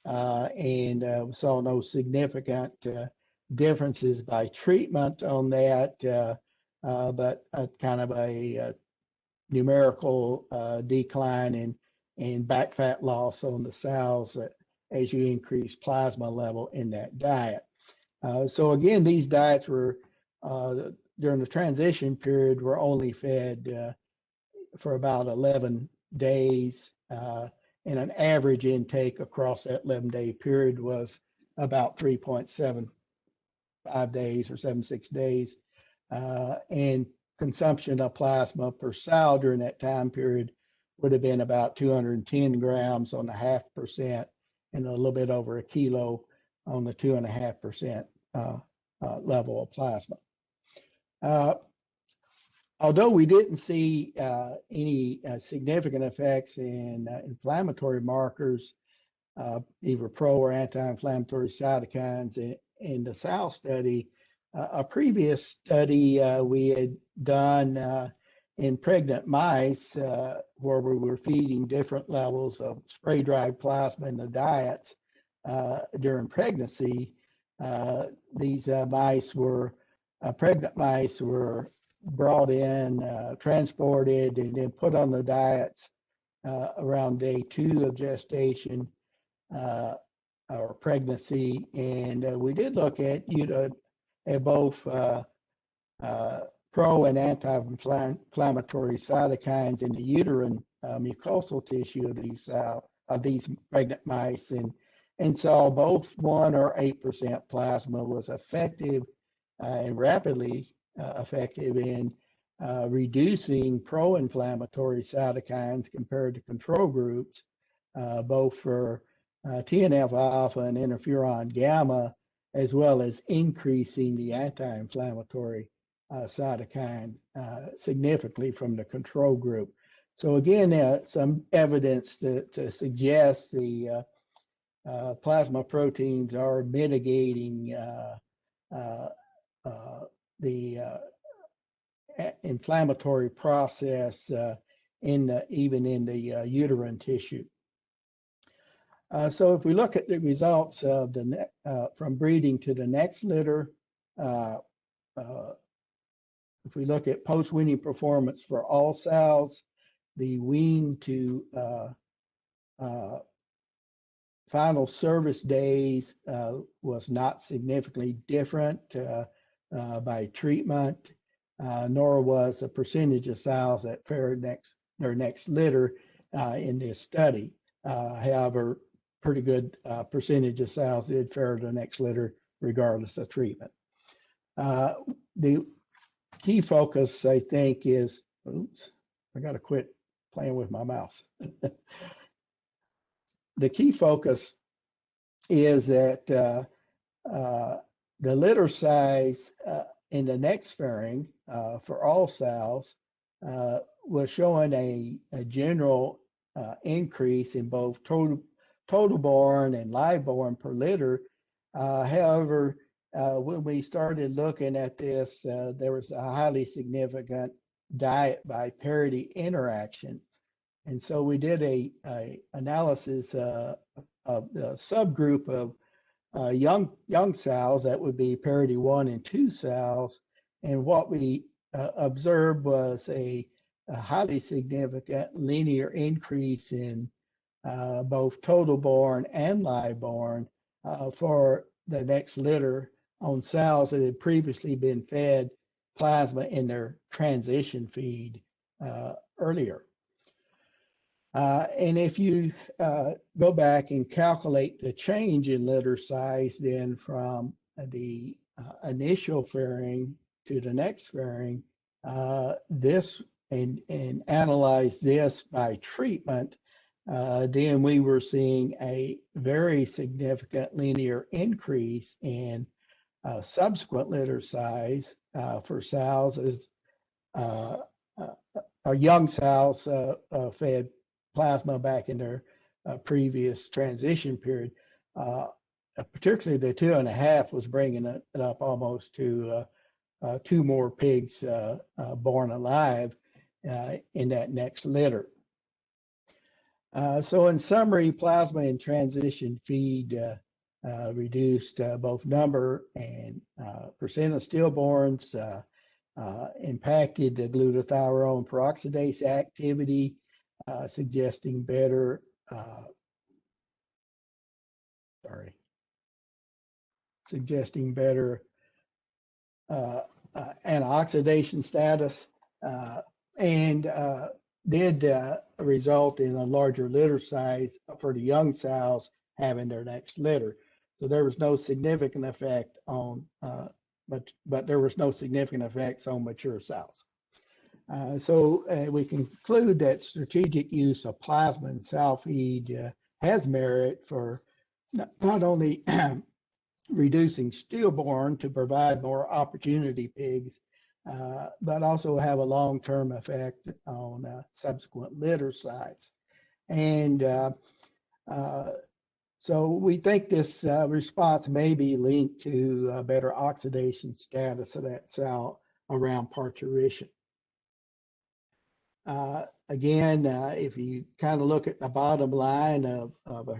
S3: and we saw no significant differences by treatment on that, but kind of a numerical decline in back fat loss on the sows as you increase plasma level in that diet. So again, these diets were during the transition period were only fed for about 11 days, and an average intake across that 11-day period was about 3.75 days or 76 days, and consumption of plasma per sow during that time period would have been about 210 grams on the 0.5% and a little bit over a kilo on the 2.5% level of plasma. although we didn't see any significant effects in inflammatory markers, either pro or anti-inflammatory cytokines in the sow study, a previous study we had done in pregnant mice where we were feeding different levels of spray-dried plasma in the diets during pregnancy. These pregnant mice were brought in, transported, and then put on the diets around day 2 of gestation or pregnancy. And we did look at both pro and anti-inflammatory cytokines in the uterine mucosal tissue of these pregnant mice, and saw both 1 or 8% plasma was effective and rapidly effective in reducing pro-inflammatory cytokines compared to control groups, both for TNF alpha and interferon gamma, as well as increasing the anti-inflammatory cytokine significantly from the control group. So again, some evidence to suggest the plasma proteins are mitigating the inflammatory process even in the uterine tissue. So if we look at the results of from breeding to the next litter, if we look at post-weaning performance for all sows, the wean to final service days was not significantly different by treatment, nor was a percentage of sows that fared their next litter in this study. However, pretty good percentage of sows did fare their next litter regardless of treatment. The key focus, I think, is, oops, I got to quit playing with my mouse. The key focus is that the litter size in the next fairing for all sows was showing a general increase in both total born and live born per litter. However, when we started looking at this, there was a highly significant diet by parity interaction. And so we did a analysis of the subgroup of young sows that would be parity 1 and 2 sows. And what we observed was a highly significant linear increase in both total born and live born for the next litter on sows that had previously been fed plasma in their transition feed earlier. And if you go back and calculate the change in litter size then from the initial fairing to the next fairing, and analyze this by treatment, then we were seeing a very significant linear increase in subsequent litter size for sows as our young sows fed plasma back in their previous transition period. Particularly the 2.5 was bringing it up almost to 2 more pigs born alive in that next litter. So in summary, plasma in transition feed reduced both number and percent of stillborns, impacted the glutathione peroxidase activity, suggesting better antioxidation status, and did result in a larger litter size for the young sows having their next litter. So there was no significant effect on, but there was no significant effects on mature sows. So we conclude that strategic use of plasma in sow feed has merit for not only reducing stillborn to provide more opportunity pigs but also have a long-term effect on subsequent litter size. And so we think this response may be linked to better oxidation status of that sow around parturition. Again, if you kind of look at the bottom line of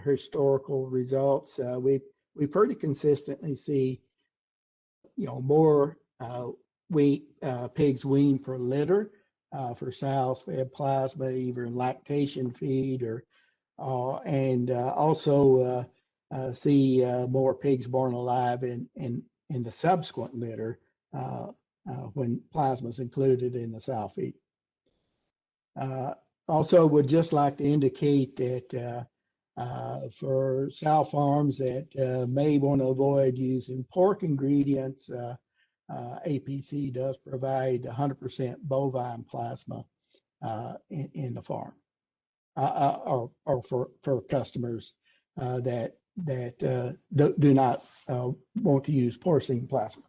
S3: historical results, we pretty consistently see, more pigs weaned per litter for sows fed plasma, either in lactation feed or and also see more pigs born alive in the subsequent litter when plasma is included in the sow feed. Also would just like to indicate that for sow farms that may want to avoid using pork ingredients, APC does provide 100% bovine plasma in the farm, or for customers that do not want to use porcine plasma.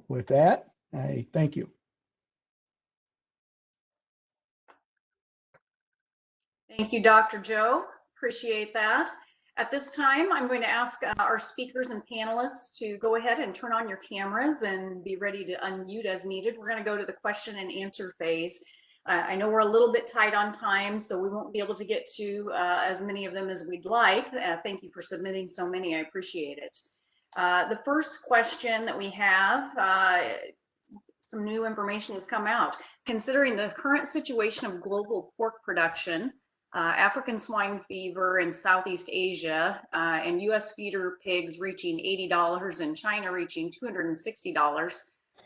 S3: With that, I thank you.
S1: Thank you, Dr. Joe. Appreciate that. At this time, I'm going to ask our speakers and panelists to go ahead and turn on your cameras and be ready to unmute as needed. We're going to go to the question and answer phase. I know we're a little bit tight on time, so we won't be able to get to as many of them as we'd like. Thank you for submitting so many. I appreciate it. The first question that we have, some new information has come out. Considering the current situation of global pork production, African swine fever in Southeast Asia, and U.S. feeder pigs reaching $80 and China reaching $260,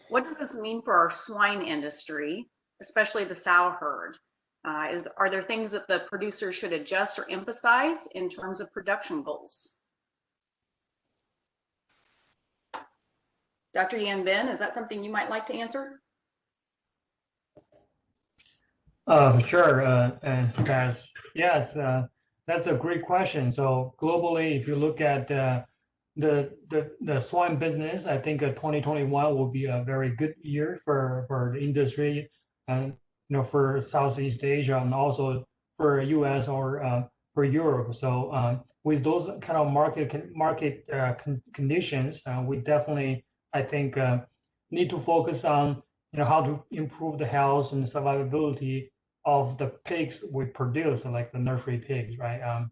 S1: what does this mean for our swine industry, especially the sow herd? Are there things that the producers should adjust or emphasize in terms of production goals? Dr. Yan Ben, is that something you might like to answer?
S4: Sure, yes, that's a great question. So globally, if you look at the swine business, I think 2021 will be a very good year for the industry, and for Southeast Asia and also for US or for Europe. So with those kind of market conditions, we definitely, I think, need to focus on how to improve the health and the survivability of the pigs we produce, like the nursery pigs, right?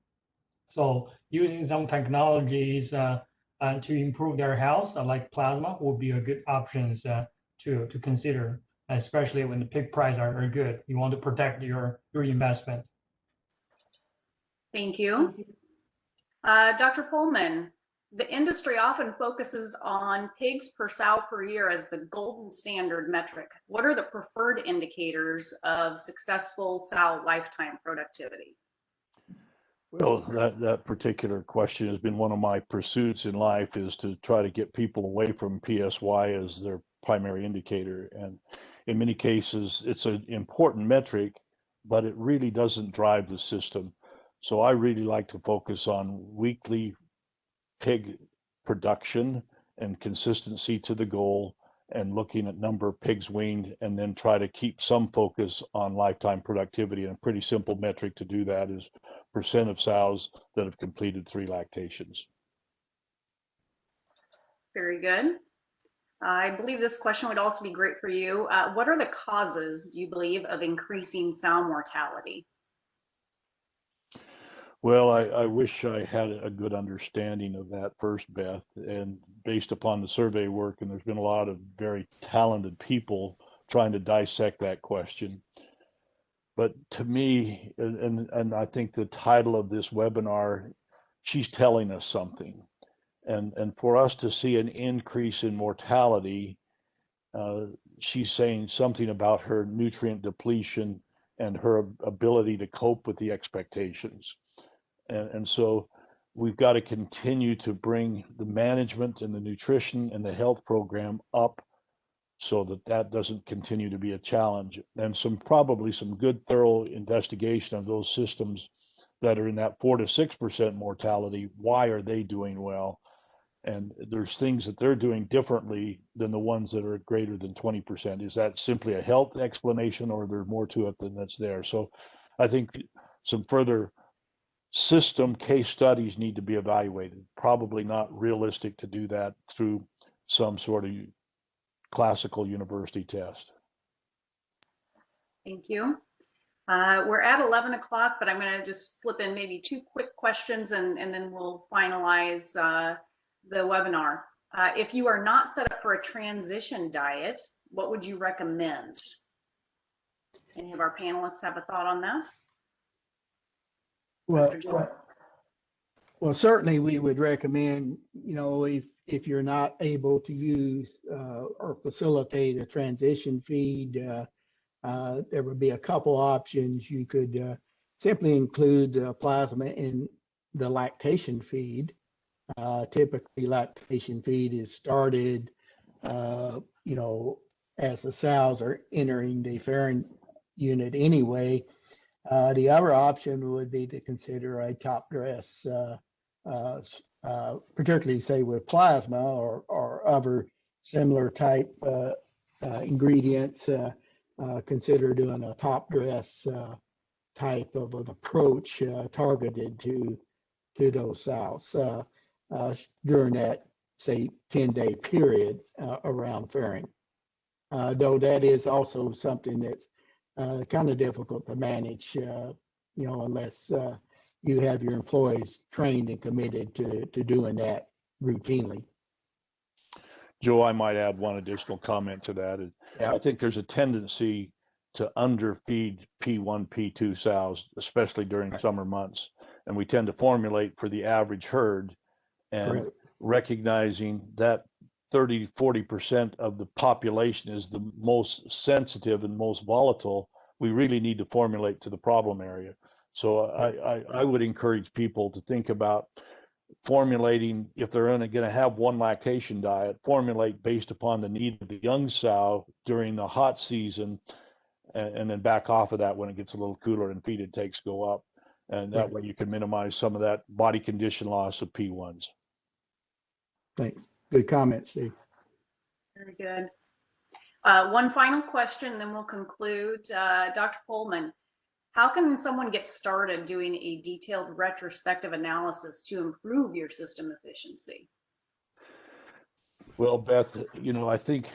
S4: So using some technologies to improve their health, like plasma, would be a good option to consider, especially when the pig prices are good. You want to protect your investment.
S1: Thank you. Dr. Pollman, the industry often focuses on pigs per sow per year as the golden standard metric. What are the preferred indicators of successful sow lifetime productivity?
S2: Well, that particular question has been one of my pursuits in life, is to try to get people away from PSY as their primary indicator. And in many cases, it's an important metric, but it really doesn't drive the system. So I really like to focus on weekly pig production and consistency to the goal, and looking at number of pigs weaned, and then try to keep some focus on lifetime productivity. And a pretty simple metric to do that is % of sows that have completed 3 lactations.
S1: Very good. I believe this question would also be great for you. What are the causes, do you believe, of increasing sow mortality?
S2: Well, I wish I had a good understanding of that first, Beth, and based upon the survey work, and there's been a lot of very talented people trying to dissect that question. But to me, and I think the title of this webinar, she's telling us something. And for us to see an increase in mortality, she's saying something about her nutrient depletion and her ability to cope with the expectations. And so we've got to continue to bring the management and the nutrition and the health program up so that doesn't continue to be a challenge. And probably some good thorough investigation of those systems that are in that 4 to 6% mortality. Why are they doing well? And there's things that they're doing differently than the ones that are greater than 20%. Is that simply a health explanation, or there's more to it than that's there? So I think some further system case studies need to be evaluated. Probably not realistic to do that through some sort of classical university test.
S1: Thank you. We're at 11 o'clock, but I'm going to just slip in maybe 2 quick questions and then we'll finalize the webinar. If you are not set up for a transition diet, what would you recommend? Any of our panelists have a thought on that?
S3: Well, certainly we would recommend, if you're not able to use or facilitate a transition feed, there would be a couple options. You could simply include plasma in the lactation feed. Typically, lactation feed is started, as the sows are entering the farrowing unit anyway. The other option would be to consider a top dress, particularly say with plasma or other similar type ingredients. Consider doing a top dress type of an approach targeted to those sows during that, say, 10-day period around farrowing. Though that is also something that's kind of difficult to manage, unless you have your employees trained and committed to doing that routinely.
S2: Joe, I might add one additional comment to that.
S3: Yeah.
S2: I think there's a tendency to underfeed P1, P2 sows, especially during summer months. And we tend to formulate for the average herd, and recognizing that 30–40% of the population is the most sensitive and most volatile, we really need to formulate to the problem area. So I would encourage people to think about formulating, if they're going to have one lactation diet, formulate based upon the need of the young sow during the hot season, and then back off of that when it gets a little cooler and feed intakes go up. And that way you can minimize some of that body condition loss of P1s.
S3: Thanks. Good comment, Steve.
S1: Very good. One final question, then we'll conclude. Dr. Pollman, how can someone get started doing a detailed retrospective analysis to improve your system efficiency?
S2: Well, Beth, I think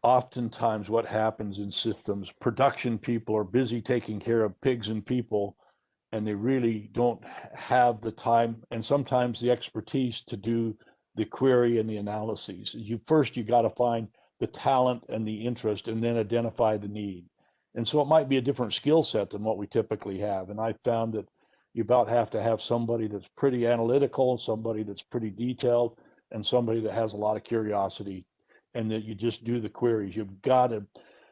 S2: oftentimes what happens in systems, production people are busy taking care of pigs and people, and they really don't have the time and sometimes the expertise to do the query and the analyses. You got to find the talent and the interest, and then identify the need. And so it might be a different skill set than what we typically have. And I found that you about have to have somebody that's pretty analytical, somebody that's pretty detailed, and somebody that has a lot of curiosity, and that you just do the queries. You've got to,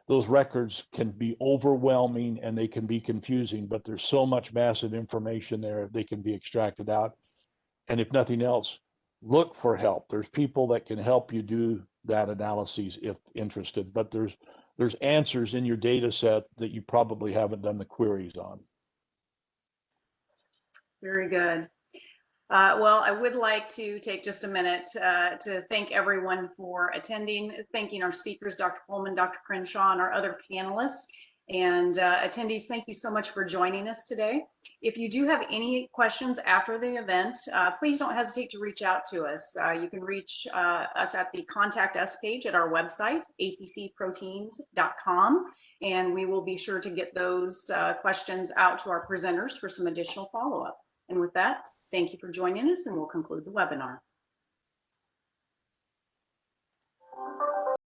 S2: those records can be overwhelming and they can be confusing, but there's so much massive information there, they can be extracted out. And if nothing else, look for help. There's people that can help you do that analysis if interested, but there's answers in your data set that you probably haven't done the queries on.
S1: Very good. Well, I would like to take just a minute to thank everyone for attending, thanking our speakers, Dr. Pollman, Dr. Crenshaw, and our other panelists. And attendees, thank you so much for joining us today. If you do have any questions after the event, please don't hesitate to reach out to us. You can reach us at the Contact Us page at our website, apcproteins.com, and we will be sure to get those questions out to our presenters for some additional follow-up. And with that, thank you for joining us, and we'll conclude the webinar.